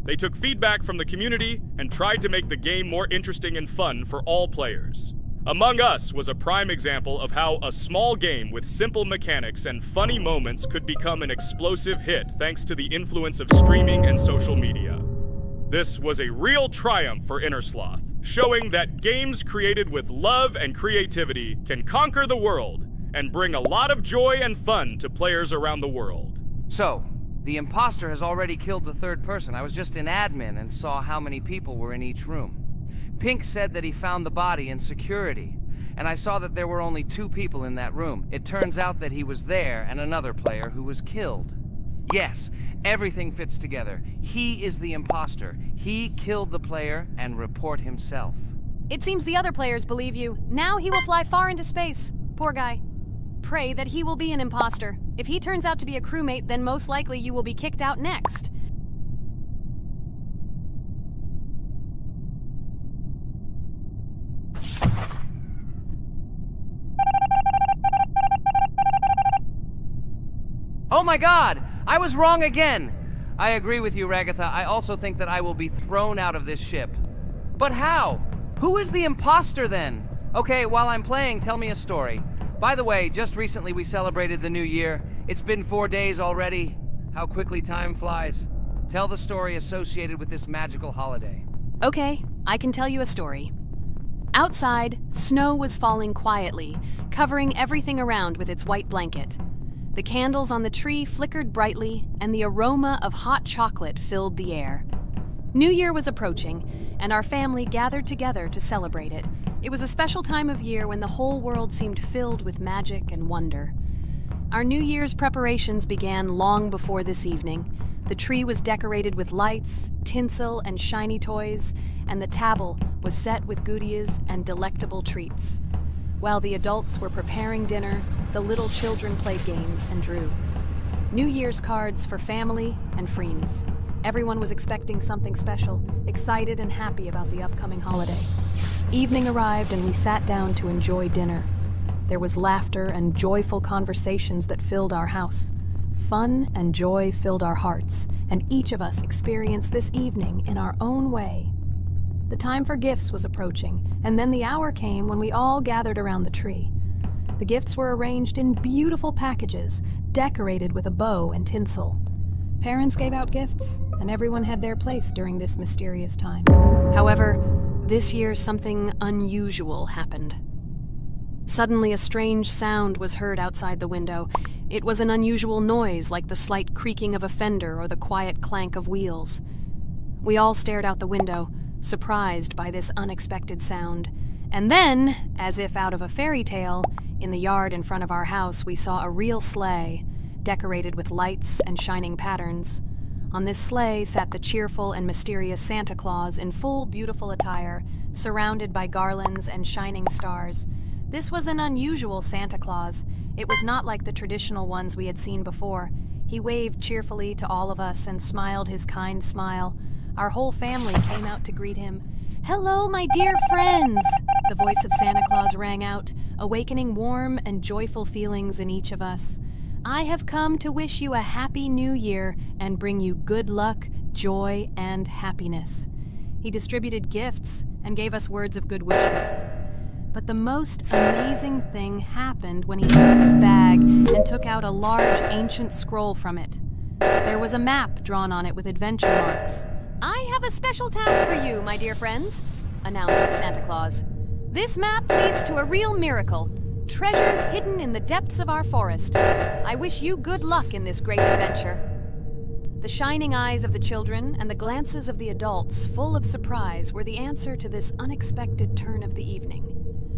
Speaker 2: They took feedback from the community and tried to make the game more interesting and fun for all players. Among Us was a prime example of how a small game with simple mechanics and funny moments could become an explosive hit thanks to the influence of streaming and social media. This was a real triumph for Inner Sloth, showing that games created with love and creativity can conquer the world and bring a lot of joy and fun to players around the world.
Speaker 1: So, the imposter has already killed the third person. I was just in admin and saw how many people were in each room. Pink said that he found the body in security, and I saw that there were only 2 people in that room. It turns out that he was there and another player who was killed. Yes, everything fits together. He is the imposter. He killed the player and report himself.
Speaker 3: It seems the other players believe you. Now he will fly far into space. Poor guy. Pray that he will be an imposter. If he turns out to be a crewmate, then most likely you will be kicked out next.
Speaker 1: Oh my god! I was wrong again! I agree with you, Ragatha. I also think that I will be thrown out of this ship. But how? Who is the imposter then? Okay, while I'm playing, tell me a story. By the way, just recently we celebrated the new year. It's been 4 days already. How quickly time flies. Tell the story associated with this magical holiday.
Speaker 3: Okay, I can tell you a story. Outside, snow was falling quietly, covering everything around with its white blanket. The candles on the tree flickered brightly, and the aroma of hot chocolate filled the air. New Year was approaching, and our family gathered together to celebrate it. It was a special time of year when the whole world seemed filled with magic and wonder. Our New Year's preparations began long before this evening. The tree was decorated with lights, tinsel, and shiny toys, and the table was set with goodies and delectable treats. While the adults were preparing dinner, the little children played games and drew. New Year's cards for family and friends. Everyone was expecting something special, excited and happy about the upcoming holiday. Evening arrived and we sat down to enjoy dinner. There was laughter and joyful conversations that filled our house. Fun and joy filled our hearts, and each of us experienced this evening in our own way. The time for gifts was approaching, and then the hour came when we all gathered around the tree. The gifts were arranged in beautiful packages, decorated with a bow and tinsel. Parents gave out gifts, and everyone had their place during this mysterious time. However, this year something unusual happened. Suddenly a strange sound was heard outside the window. It was an unusual noise, like the slight creaking of a fender or the quiet clank of wheels. We all stared out the window, surprised by this unexpected sound. And then, as if out of a fairy tale, in the yard in front of our house we saw a real sleigh, decorated with lights and shining patterns. On this sleigh sat the cheerful and mysterious Santa Claus in full beautiful attire, surrounded by garlands and shining stars. This was an unusual Santa Claus. It was not like the traditional ones we had seen before. He waved cheerfully to all of us and smiled his kind smile. Our whole family came out to greet him. "Hello, my dear friends!" The voice of Santa Claus rang out, awakening warm and joyful feelings in each of us. "I have come to wish you a happy new year and bring you good luck, joy, and happiness." He distributed gifts and gave us words of good wishes. But the most amazing thing happened when he took his bag and took out a large ancient scroll from it. There was a map drawn on it with adventure marks. "I have a special task for you, my dear friends," announced Santa Claus. "This map leads to a real miracle. Treasures hidden in the depths of our forest. I wish you good luck in this great adventure." The shining eyes of the children and the glances of the adults, full of surprise, were the answer to this unexpected turn of the evening.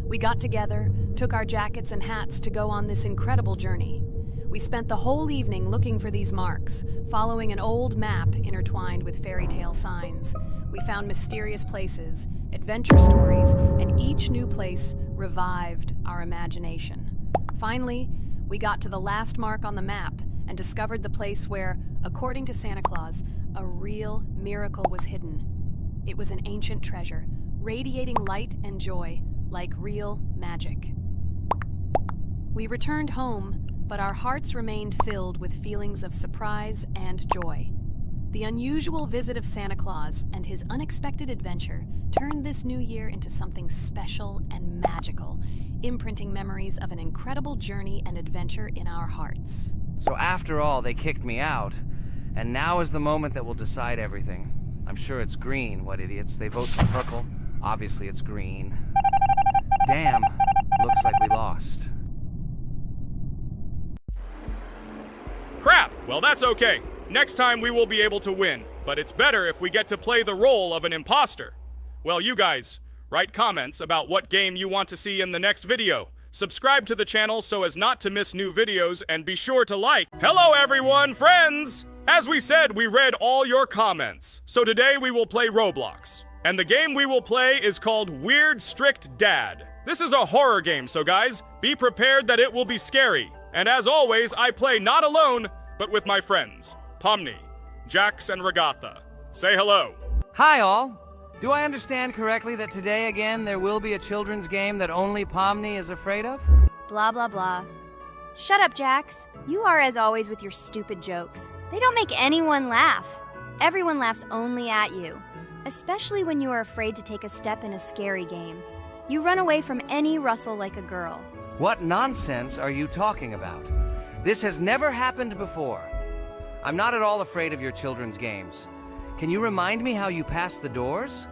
Speaker 3: We got together, took our jackets and hats to go on this incredible journey. We spent the whole evening looking for these marks, following an old map intertwined with fairy tale signs. We found mysterious places, adventure stories, and each new place revived our imagination. Finally, we got to the last mark on the map and discovered the place where, according to Santa Claus, a real miracle was hidden. It was an ancient treasure, radiating light and joy, like real magic. We returned home, but our hearts remained filled with feelings of surprise and joy. The unusual visit of Santa Claus and his unexpected adventure turned this new year into something special and magical, imprinting memories of an incredible journey and adventure in our hearts.
Speaker 1: So after all, they kicked me out, and now is the moment that will decide everything. I'm sure it's green, what idiots. They vote for purple. Obviously it's green. Damn, looks like we lost.
Speaker 2: Crap! Well, that's okay. Next time we will be able to win, but it's better if we get to play the role of an imposter. Well, you guys, write comments about what game you want to see in the next video. Subscribe to the channel so as not to miss new videos, and be sure to like. Hello everyone, friends! As we said, we read all your comments. So today we will play Roblox. And the game we will play is called Weird Strict Dad. This is a horror game, so guys, be prepared that it will be scary. And as always, I play not alone, but with my friends, Pomni, Jax, and Regatha. Say hello.
Speaker 1: Hi all! Do I understand correctly that today again there will be a children's game that only Pomni is afraid of?
Speaker 4: Blah, blah, blah. Shut up, Jax. You are as always with your stupid jokes. They don't make anyone laugh. Everyone laughs only at you, especially when you are afraid to take a step in a scary game. You run away from any rustle like a girl.
Speaker 1: What nonsense are you talking about? This has never happened before. I'm not at all afraid of your children's games. Can you remind me how you passed the doors?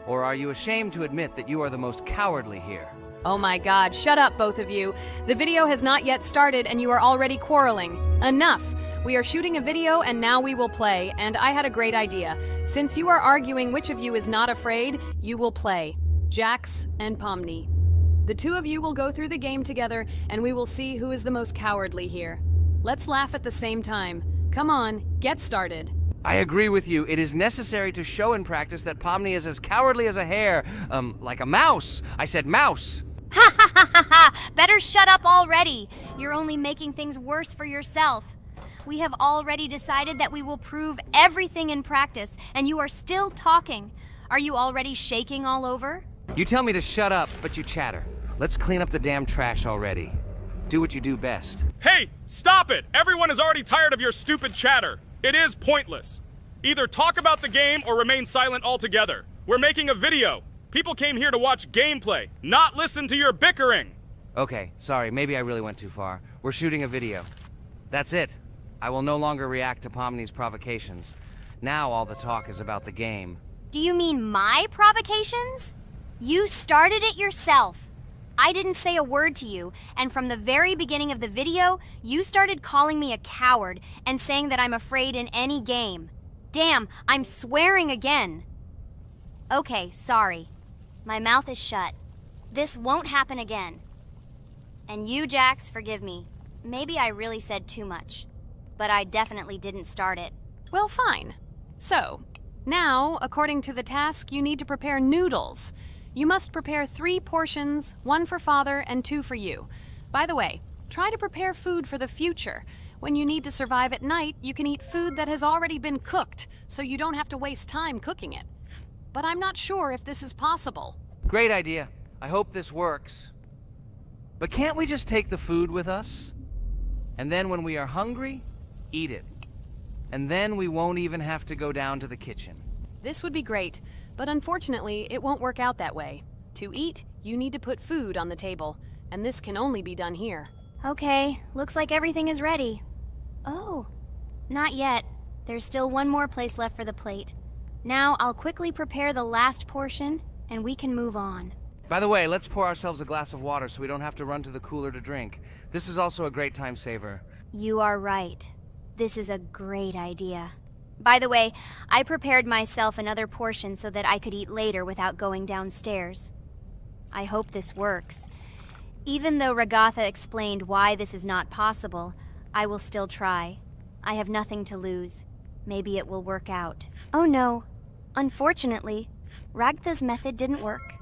Speaker 1: Or are you ashamed to admit that you are the most cowardly here?
Speaker 3: Oh my god, shut up, both of you. The video has not yet started and you are already quarreling. Enough! We are shooting a video and now we will play, and I had a great idea. Since you are arguing which of you is not afraid, you will play. Jax and Pomni. The two of you will go through the game together and we will see who is the most cowardly here. Let's laugh at the same time. Come on, get started.
Speaker 1: I agree with you. It is necessary to show in practice that Pomni is as cowardly as a hare. Like a mouse. I said mouse.
Speaker 4: Ha ha ha ha ha! Better shut up already. You're only making things worse for yourself. We have already decided that we will prove everything in practice, and you are still talking. Are you already shaking all over?
Speaker 1: You tell me to shut up, but you chatter. Let's clean up the damn trash already. Do what you do best.
Speaker 2: Hey, stop it! Everyone is already tired of your stupid chatter. It is pointless. Either talk about the game or remain silent altogether. We're making a video. People came here to watch gameplay, not listen to your bickering.
Speaker 1: Okay, sorry, maybe I really went too far. We're shooting a video. That's it. I will no longer react to Pomni's provocations. Now all the talk is about the game.
Speaker 4: Do you mean my provocations? You started it yourself. I didn't say a word to you, and from the very beginning of the video, you started calling me a coward and saying that I'm afraid in any game. Damn, I'm swearing again. Okay, sorry. My mouth is shut. This won't happen again. And you, Jax, forgive me. Maybe I really said too much, but I definitely didn't start it.
Speaker 3: Well, fine. So, now, according to the task, you need to prepare noodles. You must prepare 3 portions, 1 for Father and 2 for you. By the way, try to prepare food for the future. When you need to survive at night, you can eat food that has already been cooked, so you don't have to waste time cooking it. But I'm not sure if this is possible.
Speaker 1: Great idea. I hope this works. But can't we just take the food with us? And then when we are hungry, eat it. And then we won't even have to go down to the kitchen.
Speaker 3: This would be great, but unfortunately, it won't work out that way. To eat, you need to put food on the table, and this can only be done here.
Speaker 4: Okay, looks like everything is ready. Oh, not yet. There's still one more place left for the plate. Now I'll quickly prepare the last portion, and we can move on.
Speaker 1: By the way, let's pour ourselves a glass of water so we don't have to run to the cooler to drink. This is also a great time saver.
Speaker 4: You are right. This is a great idea. By the way, I prepared myself another portion so that I could eat later without going downstairs. I hope this works. Even though Ragatha explained why this is not possible, I will still try. I have nothing to lose. Maybe it will work out. Oh no. Unfortunately, Ragatha's method didn't work.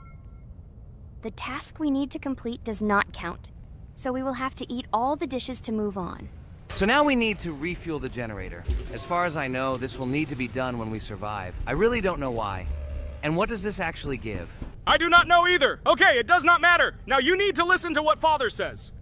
Speaker 4: The task we need to complete does not count, so we will have to eat all the dishes to move on.
Speaker 1: So now we need to refuel the generator. As far as I know, this will need to be done when we survive. I really don't know why. And what does this actually give?
Speaker 2: I do not know either. Okay, it does not matter. Now you need to listen to what Father says.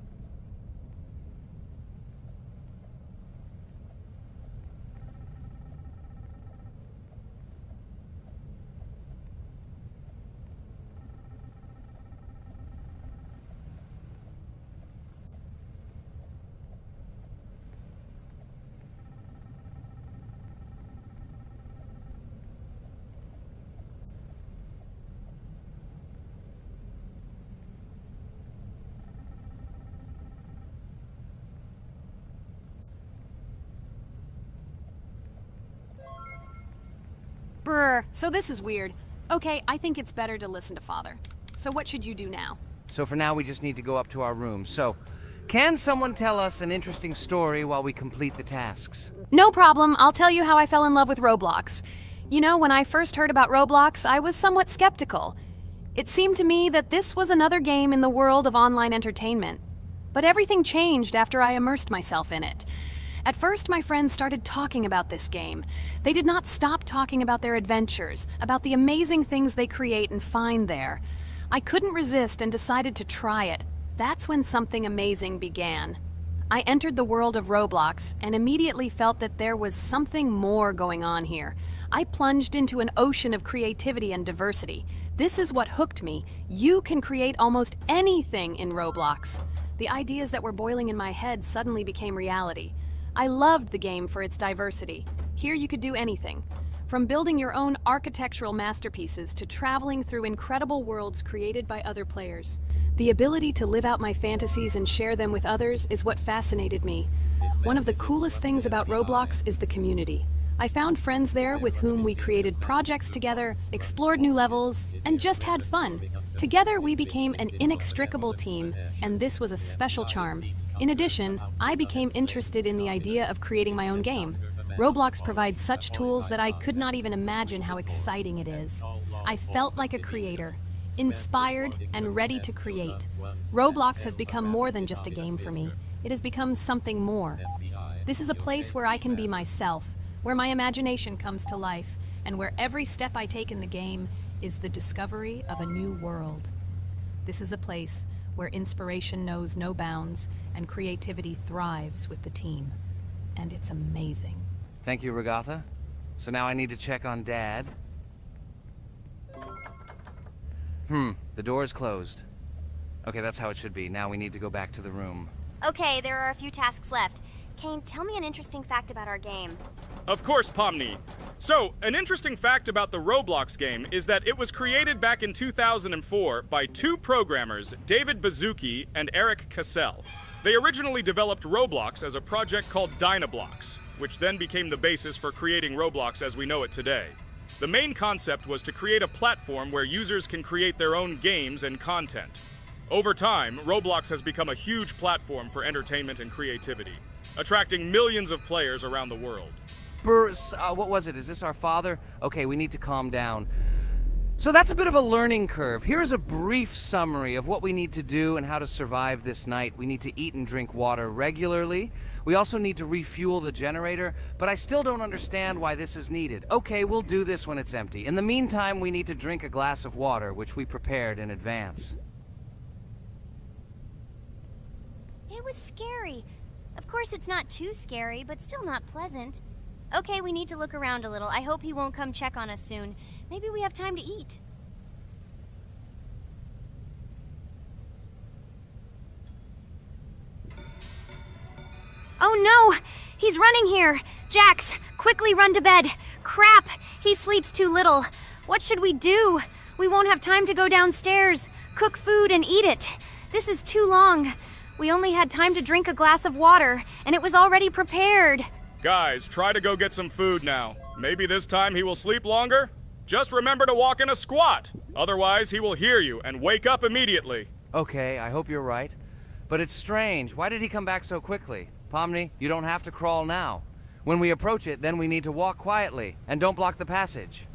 Speaker 3: Brr, so this is weird. Okay, I think it's better to listen to Father. So what should you do now?
Speaker 1: So for now, we just need to go up to our room. So, can someone tell us an interesting story while we complete the tasks?
Speaker 3: No problem, I'll tell you how I fell in love with Roblox. You know, when I first heard about Roblox, I was somewhat skeptical. It seemed to me that this was another game in the world of online entertainment. But everything changed after I immersed myself in it. At first, my friends started talking about this game. They did not stop talking about their adventures, about the amazing things they create and find there. I couldn't resist and decided to try it. That's when something amazing began. I entered the world of Roblox and immediately felt that there was something more going on here. I plunged into an ocean of creativity and diversity. This is what hooked me. You can create almost anything in Roblox. The ideas that were boiling in my head suddenly became reality. I loved the game for its diversity. Here you could do anything. From building your own architectural masterpieces to traveling through incredible worlds created by other players. The ability to live out my fantasies and share them with others is what fascinated me. One of the coolest things about Roblox is the community. I found friends there with whom we created projects together, explored new levels, and just had fun. Together we became an inextricable team, and this was a special charm. In addition, I became interested in the idea of creating my own game. Roblox provides such tools that I could not even imagine how exciting it is. I felt like a creator, inspired and ready to create. Roblox has become more than just a game for me. It has become something more. This is a place where I can be myself, where my imagination comes to life, and where every step I take in the game is the discovery of a new world. This is a place where inspiration knows no bounds and creativity thrives with the team. And it's amazing.
Speaker 1: Thank you, Ragatha. So now I need to check on Dad. The door is closed. Okay, that's how it should be. Now we need to go back to the room.
Speaker 4: Okay, there are a few tasks left. Kane, tell me an interesting fact about our game.
Speaker 2: Of course, Pomni. So, an interesting fact about the Roblox game is that it was created back in 2004 by two programmers, David Baszucki and Eric Cassell. They originally developed Roblox as a project called Dynablox, which then became the basis for creating Roblox as we know it today. The main concept was to create a platform where users can create their own games and content. Over time, Roblox has become a huge platform for entertainment and creativity, attracting millions of players around the world.
Speaker 1: What was it? Is this our father? Okay, we need to calm down. So that's a bit of a learning curve. Here's a brief summary of what we need to do and how to survive this night. We need to eat and drink water regularly. We also need to refuel the generator, but I still don't understand why this is needed. Okay, we'll do this when it's empty. In the meantime, we need to drink a glass of water, which we prepared in advance.
Speaker 4: It was scary. Of course, it's not too scary, but still not pleasant. Okay, we need to look around a little. I hope he won't come check on us soon. Maybe we have time to eat. Oh no! He's running here! Jax, quickly run to bed! Crap! He sleeps too little. What should we do? We won't have time to go downstairs, cook food, and eat it. This is too long. We only had time to drink a glass of water, and it was already prepared.
Speaker 2: Guys, try to go get some food now. Maybe this time he will sleep longer? Just remember to walk in a squat. Otherwise, he will hear you and wake up immediately.
Speaker 1: Okay, I hope you're right. But it's strange. Why did he come back so quickly? Pomni, you don't have to crawl now. When we approach it, then we need to walk quietly. And don't block the passage.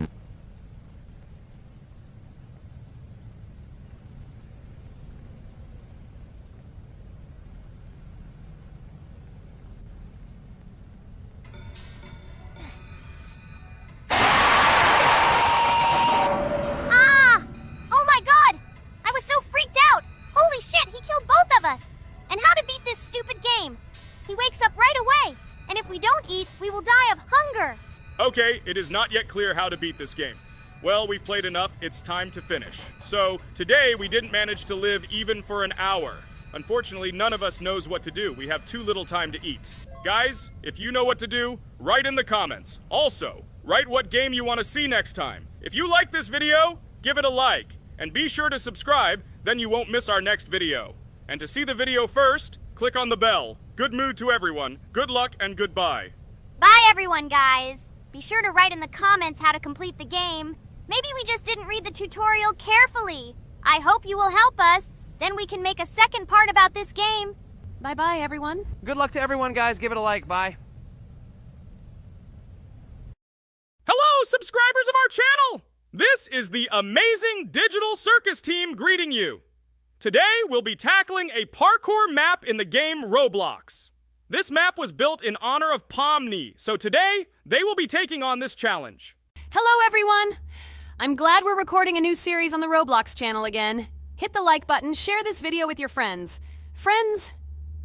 Speaker 4: And how to beat this stupid game. He wakes up right away, and if we don't eat, we will die of hunger.
Speaker 2: Okay, it is not yet clear how to beat this game. Well, we've played enough, it's time to finish. So, today we didn't manage to live even for an hour. Unfortunately, none of us knows what to do. We have too little time to eat. Guys, if you know what to do, write in the comments. Also, write what game you want to see next time. If you like this video, give it a like. And be sure to subscribe, then you won't miss our next video. And to see the video first, click on the bell. Good mood to everyone. Good luck and goodbye.
Speaker 4: Bye everyone, guys. Be sure to write in the comments how to complete the game. Maybe we just didn't read the tutorial carefully. I hope you will help us. Then we can make a second part about this game.
Speaker 3: Bye-bye, everyone.
Speaker 1: Good luck to everyone, guys. Give it a like. Bye.
Speaker 2: Hello, subscribers of our channel! This is the amazing Digital Circus team greeting you. Today, we'll be tackling a parkour map in the game Roblox. This map was built in honor of Pomni, so today, they will be taking on this challenge.
Speaker 3: Hello, everyone. I'm glad we're recording a new series on the Roblox channel again. Hit the like button, share this video with your friends. Friends,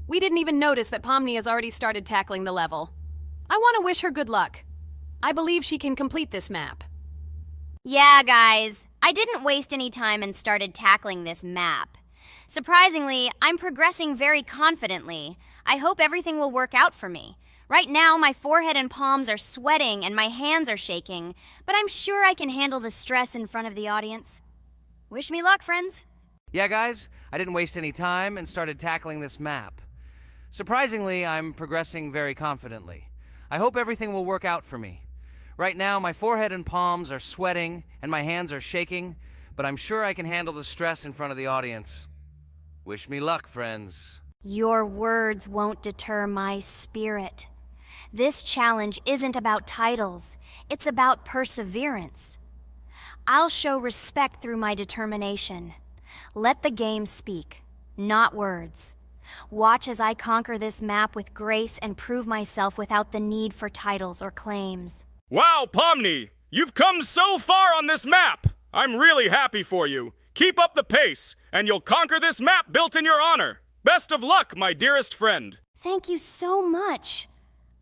Speaker 3: we didn't even notice that Pomni has already started tackling the level. I want to wish her good luck. I believe she can complete this map.
Speaker 4: Yeah, guys. I didn't waste any time and started tackling this map. Surprisingly, I'm progressing very confidently. I hope everything will work out for me. Right now, my forehead and palms are sweating and my hands are shaking, but I'm sure I can handle the stress in front of the audience. Wish me luck, friends.
Speaker 1: Yeah, guys, I didn't waste any time and started tackling this map. Surprisingly, I'm progressing very confidently. I hope everything will work out for me. Right now, my forehead and palms are sweating and my hands are shaking, but I'm sure I can handle the stress in front of the audience. Wish me luck, friends.
Speaker 4: Your words won't deter my spirit. This challenge isn't about titles. It's about perseverance. I'll show respect through my determination. Let the game speak, not words. Watch as I conquer this map with grace and prove myself without the need for titles or claims.
Speaker 2: Wow, Pomni! You've come so far on this map! I'm really happy for you. Keep up the pace, and you'll conquer this map built in your honor. Best of luck, my dearest friend.
Speaker 4: Thank you so much.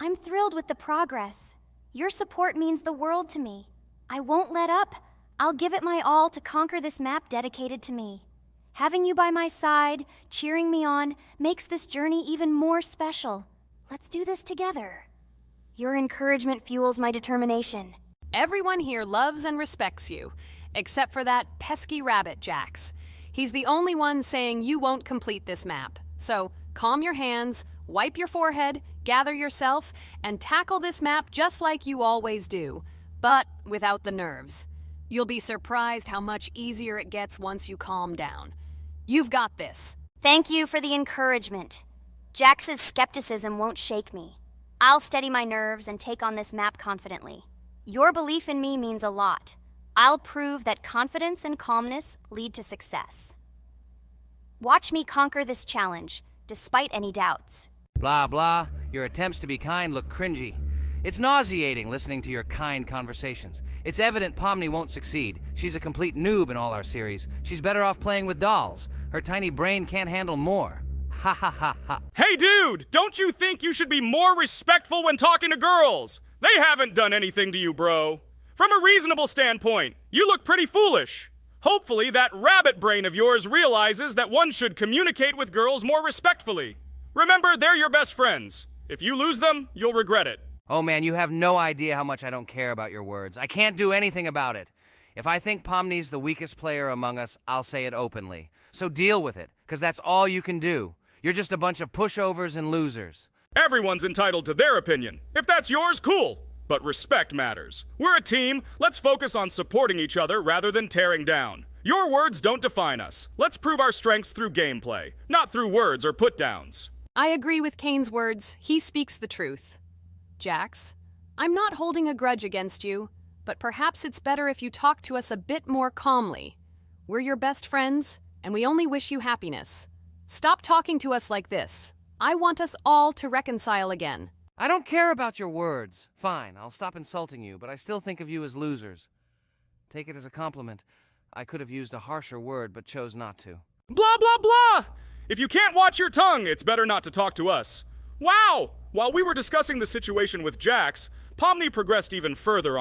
Speaker 4: I'm thrilled with the progress. Your support means the world to me. I won't let up. I'll give it my all to conquer this map dedicated to me. Having you by my side, cheering me on, makes this journey even more special. Let's do this together. Your encouragement fuels my determination.
Speaker 3: Everyone here loves and respects you, except for that pesky rabbit, Jax. He's the only one saying you won't complete this map. So calm your hands, wipe your forehead, gather yourself, and tackle this map just like you always do, but without the nerves. You'll be surprised how much easier it gets once you calm down. You've got this.
Speaker 4: Thank you for the encouragement. Jax's skepticism won't shake me. I'll steady my nerves and take on this map confidently. Your belief in me means a lot. I'll prove that confidence and calmness lead to success. Watch me conquer this challenge, despite any doubts.
Speaker 1: Blah, blah. Your attempts to be kind look cringy. It's nauseating listening to your kind conversations. It's evident Pomni won't succeed. She's a complete noob in all our series. She's better off playing with dolls. Her tiny brain can't handle more. Ha ha ha ha.
Speaker 2: Hey dude, don't you think you should be more respectful when talking to girls? They haven't done anything to you, bro. From a reasonable standpoint, you look pretty foolish. Hopefully that rabbit brain of yours realizes that one should communicate with girls more respectfully. Remember, they're your best friends. If you lose them, you'll regret it.
Speaker 1: Oh man, you have no idea how much I don't care about your words. I can't do anything about it. If I think Pomni's the weakest player among us, I'll say it openly. So deal with it, because that's all you can do. You're just a bunch of pushovers and losers.
Speaker 2: Everyone's entitled to their opinion. If that's yours, cool. But respect matters. We're a team. Let's focus on supporting each other rather than tearing down. Your words don't define us. Let's prove our strengths through gameplay, not through words or put-downs.
Speaker 3: I agree with Kane's words. He speaks the truth. Jax, I'm not holding a grudge against you, but perhaps it's better if you talk to us a bit more calmly. We're your best friends, and we only wish you happiness. Stop talking to us like this. I want us all to reconcile again.
Speaker 1: I don't care about your words. Fine, I'll stop insulting you, but I still think of you as losers. Take it as a compliment. I could have used a harsher word, but chose not to.
Speaker 2: Blah, blah, blah! If you can't watch your tongue, it's better not to talk to us. Wow! While we were discussing the situation with Jax, Pomni progressed even further on